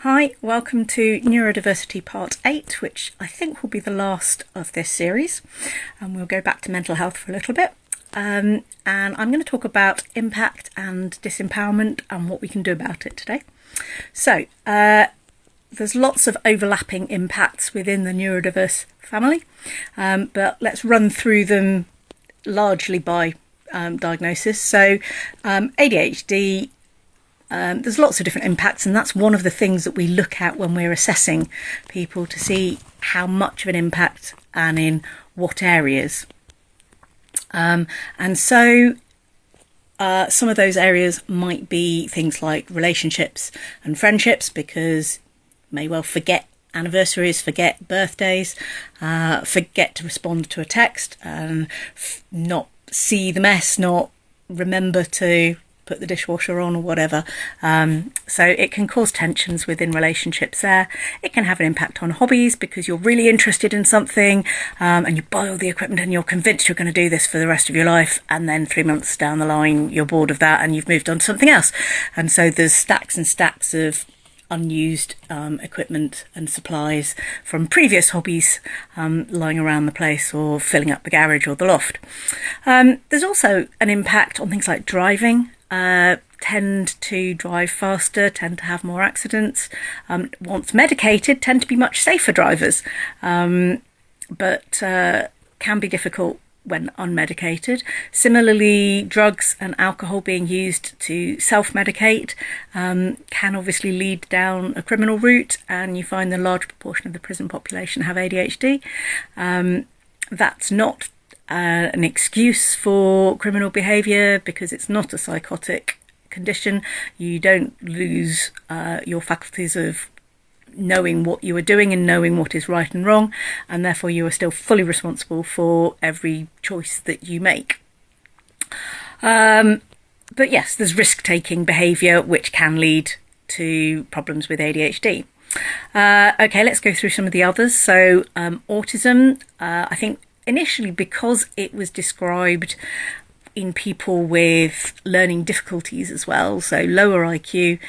Hi, welcome to Neurodiversity Part 8, which I think will be the last of this series. And we'll go back to mental health for a little bit. And I'm going to talk about impact and disempowerment and what we can do about it today. So, there's lots of overlapping impacts within the neurodiverse family, but let's run through them largely by diagnosis. So, ADHD, there's lots of different impacts, and that's one of the things that we look at when we're assessing people to see how much of an impact and in what areas. And so some of those areas might be things like relationships and friendships, because you may well forget anniversaries, forget birthdays, forget to respond to a text, and not see the mess, not remember to put the dishwasher on or whatever. So it can cause tensions within relationships there. It can have an impact on hobbies because you're really interested in something and you buy all the equipment and you're convinced you're going to do this for the rest of your life, and then 3 months down the line you're bored of that and you've moved on to something else. And so there's stacks and stacks of unused equipment and supplies from previous hobbies lying around the place or filling up the garage or the loft. There's also an impact on things like driving. Tend to drive faster, tend to have more accidents. Once medicated, tend to be much safer drivers, but can be difficult when unmedicated. Similarly, drugs and alcohol being used to self-medicate can obviously lead down a criminal route, and you find the large proportion of the prison population have ADHD. That's not an excuse for criminal behaviour, because it's not a psychotic condition. You don't lose your faculties of knowing what you are doing and knowing what is right and wrong, and therefore you are still fully responsible for every choice that you make. But yes, there's risk-taking behaviour which can lead to problems with ADHD. Okay, let's go through some of the others. So autism, I think initially, because it was described in people with learning difficulties as well, so lower IQ,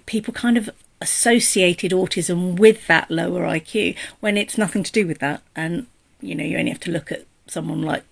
people kind of associated autism with that lower IQ when it's nothing to do with that. And, you know, you only have to look at someone like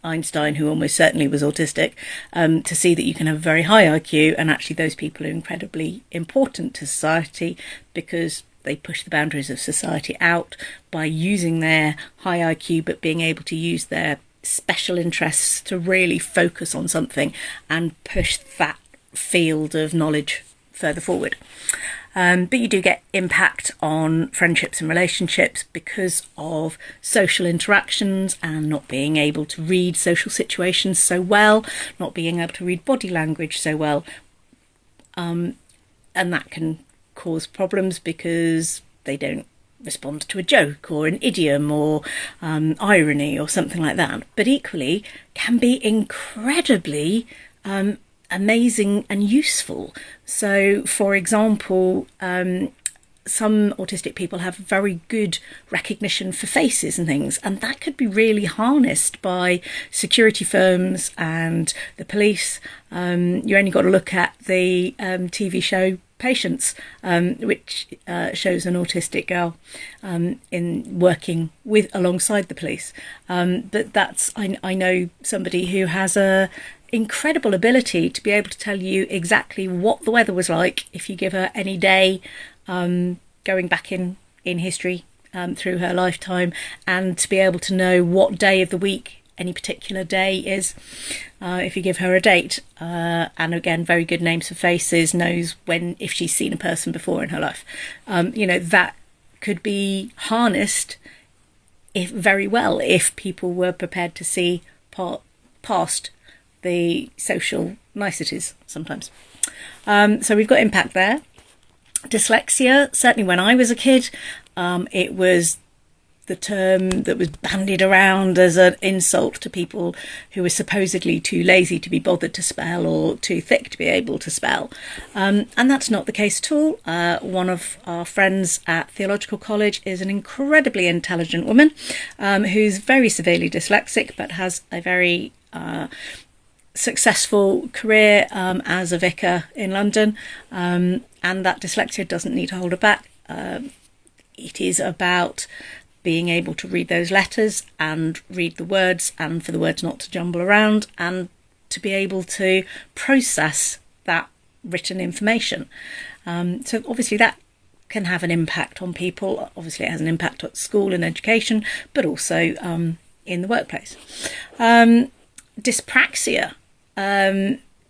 Einstein, who almost certainly was autistic, to see that you can have a very high IQ, and actually those people are incredibly important to society because they push the boundaries of society out by using their high IQ, but being able to use their special interests to really focus on something and push that field of knowledge further forward. But you do get impact on friendships and relationships because of social interactions and not being able to read social situations so well, not being able to read body language so well. And that can cause problems because they don't respond to a joke or an idiom or irony or something like that, but equally can be incredibly amazing and useful. So, for example, some autistic people have very good recognition for faces and things, and that could be really harnessed by security firms and the police. You only got to look at the TV show Patience, which shows an autistic girl in working alongside the police. But that's I know somebody who has a incredible ability to be able to tell you exactly what the weather was like if you give her any day going back in history through her lifetime, and to be able to know what day of the week any particular day is if you give her a date, and again, very good names for faces, knows if she's seen a person before in her life. That could be harnessed very well if people were prepared to see past the social niceties sometimes. So we've got impact there. Dyslexia, certainly when I was a kid, it was the term that was bandied around as an insult to people who were supposedly too lazy to be bothered to spell or too thick to be able to spell. And that's not the case at all. One of our friends at theological college is an incredibly intelligent woman who's very severely dyslexic, but has a very successful career as a vicar in London, And that dyslexia doesn't need to hold her back. It is about being able to read those letters and read the words, and for the words not to jumble around, and to be able to process that written information. So obviously that can have an impact on people. Obviously it has an impact at school and education, but also in the workplace. Dyspraxia.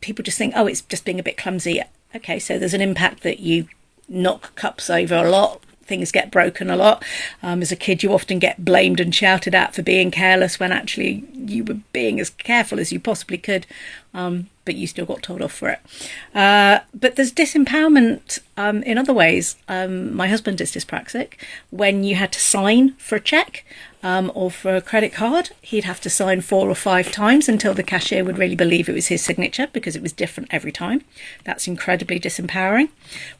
People just think, oh, it's just being a bit clumsy. Okay, so there's an impact that you knock cups over a lot, things get broken a lot. As a kid, you often get blamed and shouted at for being careless when actually you were being as careful as you possibly could, but you still got told off for it. But there's disempowerment in other ways. My husband is dyspraxic. When you had to sign for a cheque or for a credit card, he'd have to sign 4 or 5 times until the cashier would really believe it was his signature, because it was different every time. That's incredibly disempowering.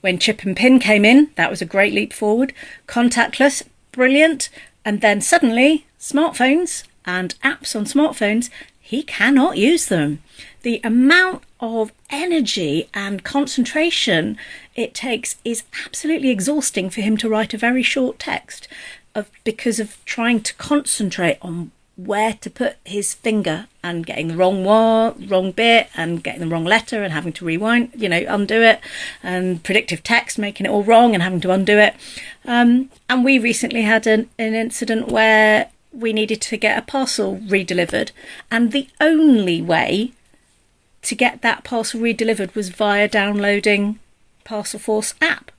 When chip and pin came in, that was a great leap forward. Contactless, brilliant. And then suddenly, smartphones and apps on smartphones, he cannot use them. The amount of energy and concentration it takes is absolutely exhausting for him to write a very short text, because of trying to concentrate on where to put his finger and getting the wrong bit and getting the wrong letter and having to rewind, undo it, and predictive text making it all wrong and having to undo it. And we recently had an incident where we needed to get a parcel redelivered, and the only way to get that parcel redelivered was via downloading Parcel Force app,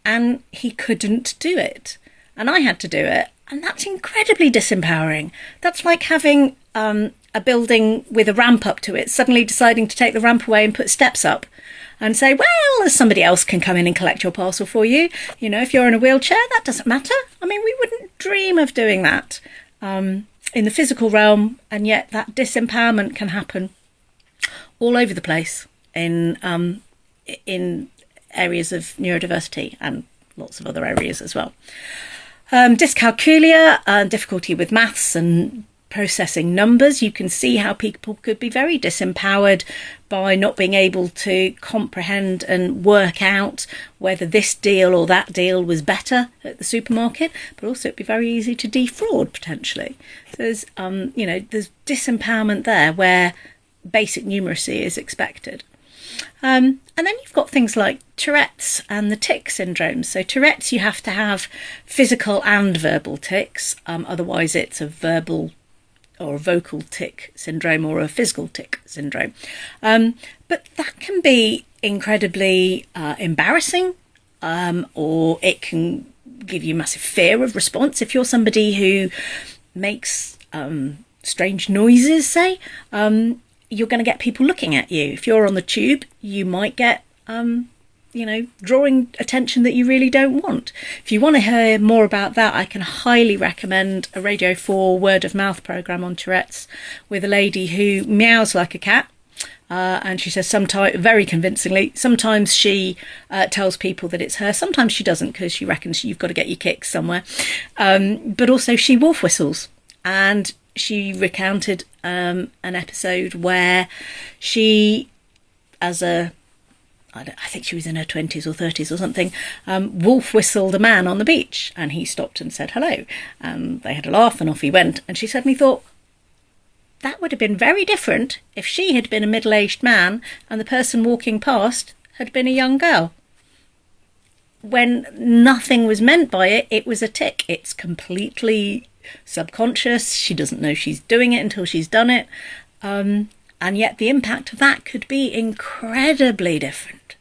and he couldn't do it. And I had to do it. And that's incredibly disempowering. That's like having a building with a ramp up to it, suddenly deciding to take the ramp away and put steps up and say, well, somebody else can come in and collect your parcel for you. If you're in a wheelchair, that doesn't matter. I mean, we wouldn't dream of doing that in the physical realm. And yet that disempowerment can happen all over the place in areas of neurodiversity and lots of other areas as well. Dyscalculia, difficulty with maths and processing numbers. You can see how people could be very disempowered by not being able to comprehend and work out whether this deal or that deal was better at the supermarket, but also it'd be very easy to defraud potentially. So there's, there's disempowerment there where basic numeracy is expected. And then you've got things like Tourette's and the tic syndrome. So Tourette's, you have to have physical and verbal tics. Otherwise it's a verbal or a vocal tic syndrome or a physical tic syndrome. But that can be incredibly embarrassing, or it can give you massive fear of response. If you're somebody who makes strange noises, say, you're going to get people looking at you. If you're on the tube, you might get, drawing attention that you really don't want. If you want to hear more about that, I can highly recommend a Radio 4 word of mouth programme on Tourette's with a lady who meows like a cat. And she says sometimes, very convincingly, sometimes she tells people that it's her. Sometimes she doesn't, because she reckons you've got to get your kicks somewhere. But also she wolf whistles. And she recounted an episode where she, I think she was in her 20s or 30s or something, wolf whistled a man on the beach, and he stopped and said hello. And they had a laugh and off he went. And she suddenly thought, that would have been very different if she had been a middle-aged man and the person walking past had been a young girl. When nothing was meant by it, it was a tic. It's completely subconscious. She doesn't know she's doing it until she's done it. And yet the impact of that could be incredibly different.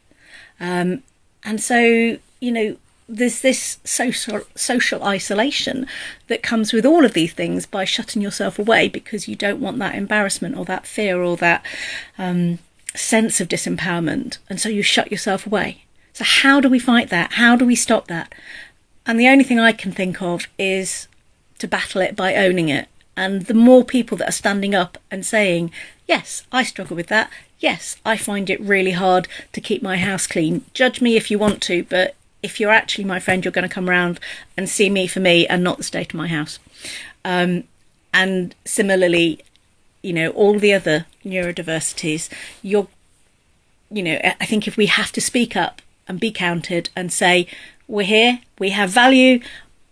And so, there's this social isolation that comes with all of these things by shutting yourself away because you don't want that embarrassment or that fear or that sense of disempowerment. And so you shut yourself away. So how do we fight that? How do we stop that? And the only thing I can think of is to battle it by owning it. And the more people that are standing up and saying, yes, I struggle with that. Yes, I find it really hard to keep my house clean. Judge me if you want to, but if you're actually my friend, you're going to come around and see me for me and not the state of my house. And similarly, all the other neurodiversities, I think if we have to speak up and be counted and say, we're here, we have value,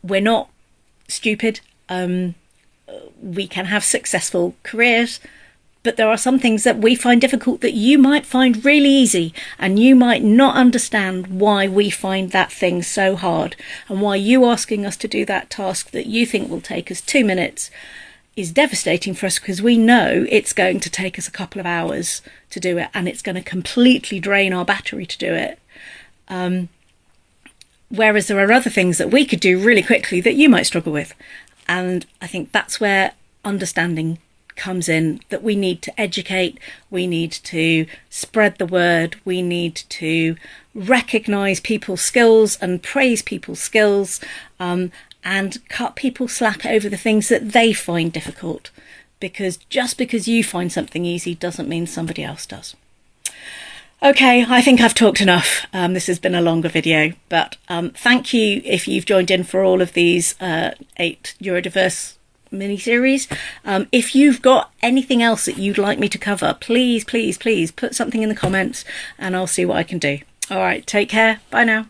we're not stupid, we can have successful careers, but there are some things that we find difficult that you might find really easy, and you might not understand why we find that thing so hard, and why you asking us to do that task that you think will take us 2 minutes is devastating for us, because we know it's going to take us a couple of hours to do it, and it's going to completely drain our battery to do it. Whereas there are other things that we could do really quickly that you might struggle with. And I think that's where understanding comes in, that we need to educate, we need to spread the word, we need to recognise people's skills and praise people's skills, and cut people slack over the things that they find difficult. Because just because you find something easy doesn't mean somebody else does. Okay, I think I've talked enough. This has been a longer video, but thank you if you've joined in for all of these 8 neurodiverse mini-series. If you've got anything else that you'd like me to cover, please put something in the comments and I'll see what I can do. All right, take care. Bye now.